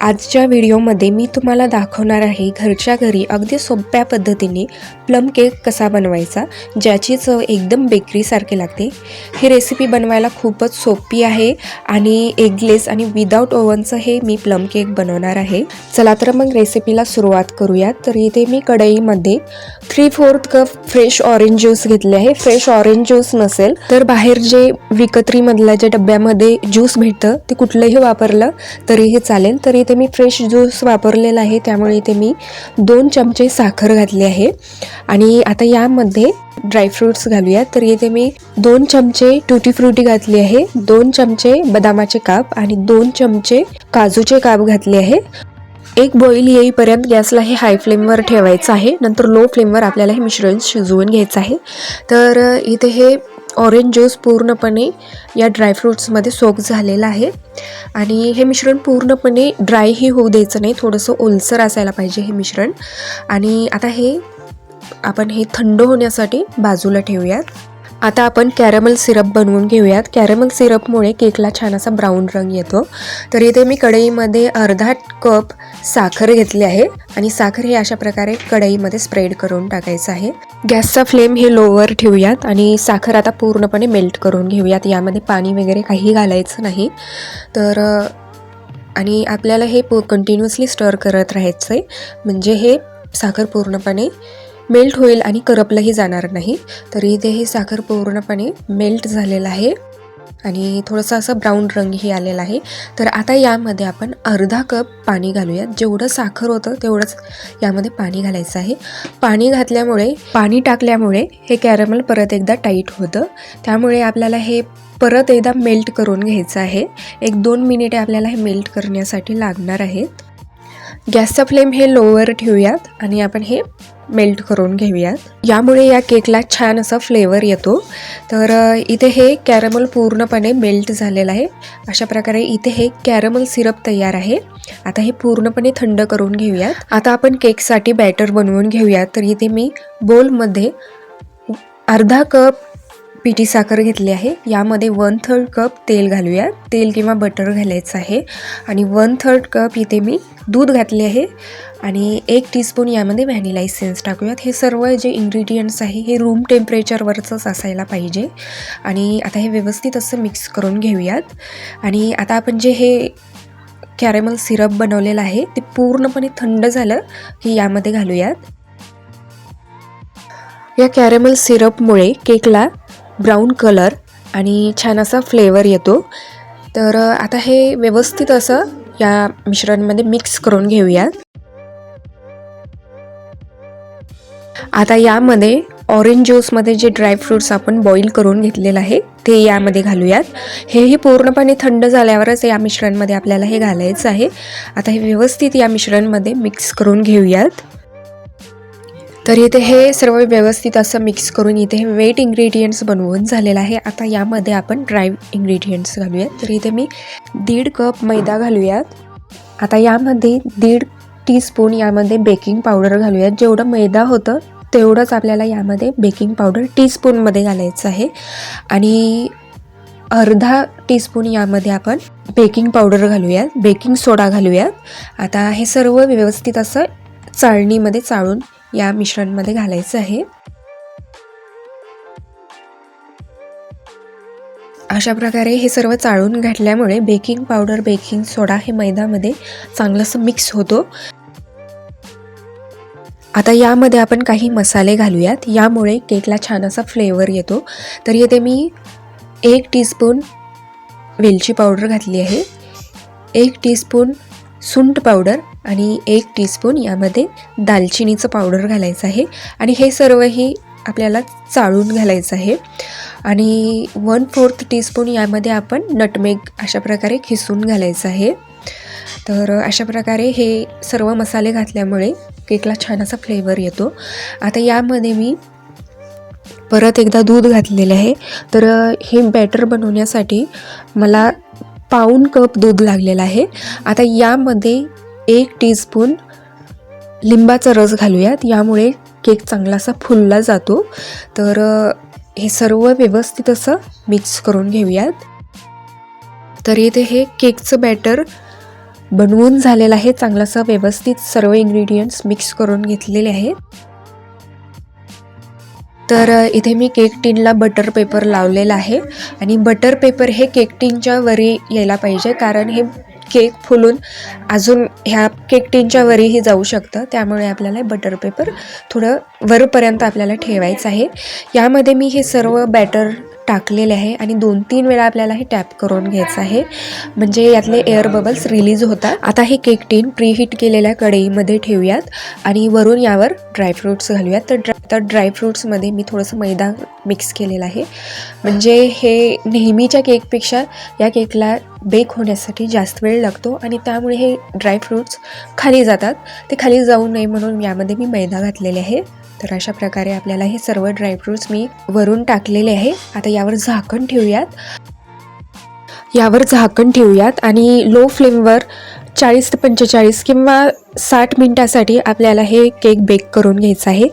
आजच्या व्हिडिओमध्ये मी तुम्हाला दाखवणार आहे घरच्या घरी अगदी सोप्या पद्धतीने प्लम केक कसा बनवायचा, ज्याची चव एकदम बेकरीसारखी लागते। ही रेसिपी बनवायला खूपच सोपी आहे आणि एगलेस आणि विदाउट ओव्हनचं हे मी प्लम केक बनवणार आहे। चला तर मग रेसिपीला सुरुवात करूयात। तर इथे मी कढईमध्ये 3/4 कप फ्रेश ऑरेंज ज्यूस घेतले आहे। फ्रेश ऑरेंज ज्यूस नसेल तर बाहेर जे विकत्रीमधल्या जे डब्यामध्ये ज्यूस भेटतं ते कुठलंही वापरलं तरीही चालेल। तर इथे मी फ्रेश ज्यूस वापरलेला आहे, त्यामुळे इथे मी 2 चमचे साखर घातली आहे आणि आता यामध्ये ड्रायफ्रूट्स घालूया। तर इथे मी 2 चमचे टूटी फ्रुटी घातली आहे, 2 चमचे बदामाचे काप आणि 2 चमचे काजूचे काप घातले आहे। एक बॉईल येईपर्यंत गॅसला हे हाय फ्लेमवर ठेवायचं आहे, नंतर लो फ्लेमवर आपल्याला हे मिश्रण शिजवून घ्यायचं आहे। तर इथे हे ऑरेंज ज्यूस पूर्णपणे या ड्रायफ्रूट्समध्ये सोक झालेलं आहे आणि हे मिश्रण पूर्णपणे ड्रायही होऊ द्यायचं नाही, थोडंसं ओलसर असायला पाहिजे हे मिश्रण। आणि आता हे आपण हे थंड होण्यासाठी बाजूला ठेवूयात। आता आपण कॅरमल सिरप बनवून घेऊयात। कॅरमल सिरपमुळे केकला छान असा ब्राऊन रंग येतो। तर इथे मी कढईमध्ये अर्धा कप साखर घेतली आहे आणि साखर हे अशा प्रकारे कढईमध्ये स्प्रेड करून टाकायचं आहे। गॅसचा फ्लेम हे लोवर ठेवूयात आणि साखर आता पूर्णपणे मेल्ट करून घेऊयात। यामध्ये पाणी वगैरे काही घालायचं नाही। तर आणि आपल्याला हे कंटिन्युअसली स्टर करत राहायचं आहे, म्हणजे हे साखर पूर्णपणे मेल्ट होईल आणि करपलंही जाणार नाही। तर इथे हे साखर पूर्णपणे मेल्ट झालेलं आहे आणि थोडंसं असं ब्राऊन रंगही आलेला आहे। तर आता यामध्ये आपण अर्धा कप पाणी घालूयात। जेवढं साखर होतं तेवढंच यामध्ये पाणी घालायचं आहे। पाणी टाकल्यामुळे हे कॅरमल परत एकदा टाईट होतं, त्यामुळे आपल्याला हे परत एकदा मेल्ट करून घ्यायचं आहे। 1-2 मिनिटे आपल्याला हे मेल्ट करण्यासाठी लागणार आहेत। गॅसचा फ्लेम हे लोवर ठेवूयात आणि आपण हे मेल्ट करून घेऊयात। यामुळे या केकला छान असा फ्लेवर येतो। तर इथे हे कॅरमल पूर्णपणे मेल्ट झालेलं आहे। अशा प्रकारे इथे हे कॅरमल सिरप तयार आहे। आता हे पूर्णपणे थंड करून घेऊयात। आता आपण केकसाठी बॅटर बनवून घेऊयात। तर इथे मी बोलमध्ये अर्धा कप पिठी साखर घेतली आहे, यामध्ये 1/3 कप तेल घालूया। तेल किंवा बटर घालायचं आहे आणि 1/3 कप इथे मी दूध घातले आहे आणि 1 टीस्पून यामध्ये व्हॅनिला एसेन्स टाकूयात। हे सर्व जे इंग्रेडियंट्स आहे हे रूम टेम्परेचरवरच असायला पाहिजे आणि आता हे व्यवस्थित असं मिक्स करून घेऊयात। आणि आता आपण जे हे कॅरमल सिरप बनवलेलं आहे ते पूर्णपणे थंड झालं की यामध्ये घालूयात। या कॅरमल सिरपमुळे केकला ब्राऊन कलर आणि छान असा फ्लेवर येतो। तर आता हे व्यवस्थित असं या मिश्रणामध्ये मिक्स करून घेऊयात। आता यामध्ये ऑरेंज ज्यूसमध्ये जे ड्रायफ्रूट्स आपण बॉईल करून घेतलेलं आहे ते यामध्ये घालूयात। हेही पूर्णपणे थंड झाल्यावरच या मिश्रणामध्ये आपल्याला हे घालायचं आहे। आता हे व्यवस्थित या मिश्रणामध्ये मिक्स करून घेऊयात। तर इथे हे सर्व व्यवस्थित असं मिक्स करून इथे हे वेट इंग्रेडियंट्स बनवून झालेलं आहे। आता यामध्ये आपण ड्राय इंग्रेडियंट्स घालूयात। तर इथे मी 1.5 कप मैदा घालूयात। आता यामध्ये 1.5 टीस्पून यामध्ये बेकिंग पावडर घालूयात। जेवढं मैदा होतं तेवढंच आपल्याला यामध्ये बेकिंग पावडर टीस्पूनमध्ये घालायचं आहे आणि अर्धा टीस्पून यामध्ये आपण बेकिंग पावडर घालूयात, बेकिंग सोडा घालूयात। आता हे सर्व व्यवस्थित असं चाळणीमध्ये चाळून या मिश्रणामध्ये घालायचं आहे। अशा प्रकारे हे सर्व चाळून घातल्यामुळे बेकिंग पावडर, बेकिंग सोडा हे मैद्यामध्ये चांगलंसं मिक्स होतो। आता यामध्ये आपण काही मसाले घालूयात, यामुळे केकला छान असा फ्लेवर येतो। तर इथे मी 1 टीस्पून वेलची पावडर घातली आहे, 1 टीस्पून सुंठ पावडर आणि 1 टीस्पून यामध्ये दालचिनीचं पावडर घालायचं आहे आणि हे सर्वही आपल्याला चाळून घालायचं आहे आणि 1/4 टीस्पून यामध्ये आपण नटमेग अशा प्रकारे खिसून घालायचं आहे। तर अशा प्रकारे हे सर्व मसाले घातल्यामुळे केकला छान असा फ्लेवर येतो। आता यामध्ये मी परत एकदा दूध घातलेलं आहे। तर हे बॅटर बनवण्यासाठी मला 1/4 कप दूध लागलेलं आहे। आता यामध्ये 1 टीस्पून लिंबाचा रस घालूयात, यामुळे केक चांगला असा फुलला जातो। तर हे सर्व व्यवस्थित असं मिक्स करून घेऊयात। तर इथे हे केकचं बॅटर बनवून झालेला आहे. चांगलासा व्यवस्थित सर्व इन्ग्रेडियंट्स मिक्स करून घेतलेले आहेत. तर इथे मी केक टिनला बटर पेपर लावलेला आहे आणि बटर पेपर हे केक टिनच्या वरी यायला पाहिजे, कारण हे केक फुलून अजून ह्या केक टिनच्या वरीही जाऊ शकतं. त्यामुळे आपल्याला बटर पेपर थोडं वरपर्यंत आपल्याला ठेवायचं आहे. यामध्ये मी हे सर्व बॅटर टाकलेले आहे आणि 2-3 वेळा आपल्याला हे टॅप करून घ्यायचं आहे, म्हणजे यातले एअर बबल्स रिलीज होतात. आता हे केक टिन प्रीहीट केलेल्या कढईमध्ये ठेवूयात आणि वरून यावर ड्रायफ्रूट्स घालूयात. तर ड्रायफ्रूट्समध्ये मी थोडंसं मैदा मिक्स केलेला आहे, म्हणजे हे नेहमीच्या केकपेक्षा या केकला बेक होण्यासाठी जास्त वेळ लागतो आणि त्यामुळे हे ड्रायफ्रूट्स खाली जातात. ते खाली जाऊ नये म्हणून यामध्ये मी मैदा घातलेले आहे. तर अशा प्रकारे आपल्याला हे सर्व ड्रायफ्रूट्स मी वरून टाकलेले आहे. आता यावर झाकण ठेवूयात आणि लो फ्लेमवर 40 ते 45 किंवा 60 मिनिटासाठी आपल्याला हे केक बेक करून घ्यायचं आहे.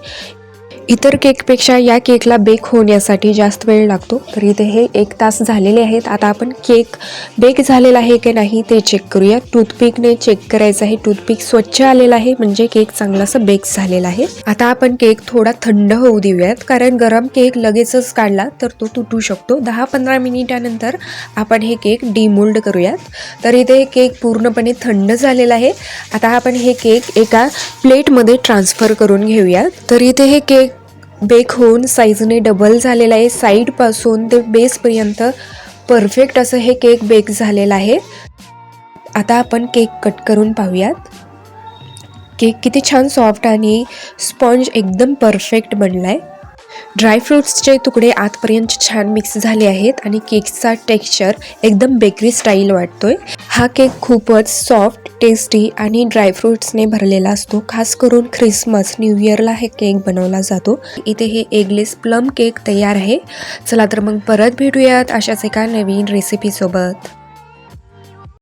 इतर केकपेक्षा या केकला बेक होण्यासाठी जास्त वेळ लागतो. तर इथे हे 1 तास झालेले आहेत. आता आपण केक बेक झालेला आहे की नाही ते चेक करूया. टूथपिकने चेक करायचं आहे. टूथपिक स्वच्छ आलेला आहे म्हणजे केक चांगलासा बेक झालेला आहे. आता आपण केक थोडा थंड होऊ देऊयात, कारण गरम केक लगेचच काढला तर तो तुटू शकतो. 10-15 मिनिटानंतर आपण हे केक डिमोल्ड करूयात. तर इथे केक पूर्णपणे थंड झालेला आहे. आता आपण हे केक एका प्लेटमध्ये ट्रान्सफर करून घेऊयात. तर इथे हे केक बेक होऊन साईजने डबल झालेला आहे. साईडपासून ते बेसपर्यंत परफेक्ट असं हे केक बेक झालेलं आहे. आता आपण केक कट करून पाहूयात. केक किती छान सॉफ्ट आणि स्पॉन्ज एकदम परफेक्ट बनला आहे. ड्रायफ्रूट्सचे तुकडे आतपर्यंत छान मिक्स झाले आहेत आणि केकचा टेक्स्चर एकदम बेकरी स्टाईल वाटतोय. हा केक खूपच सॉफ्ट, टेस्टी आणि ड्रायफ्रूट्सने भरलेला असतो. खास करून ख्रिसमस, न्यू इयरला हे केक बनवला जातो. इथे हे एगलेस प्लम केक तयार आहे. चला तर मग परत भेटूयात अशाच एका नवीन रेसिपीसोबत.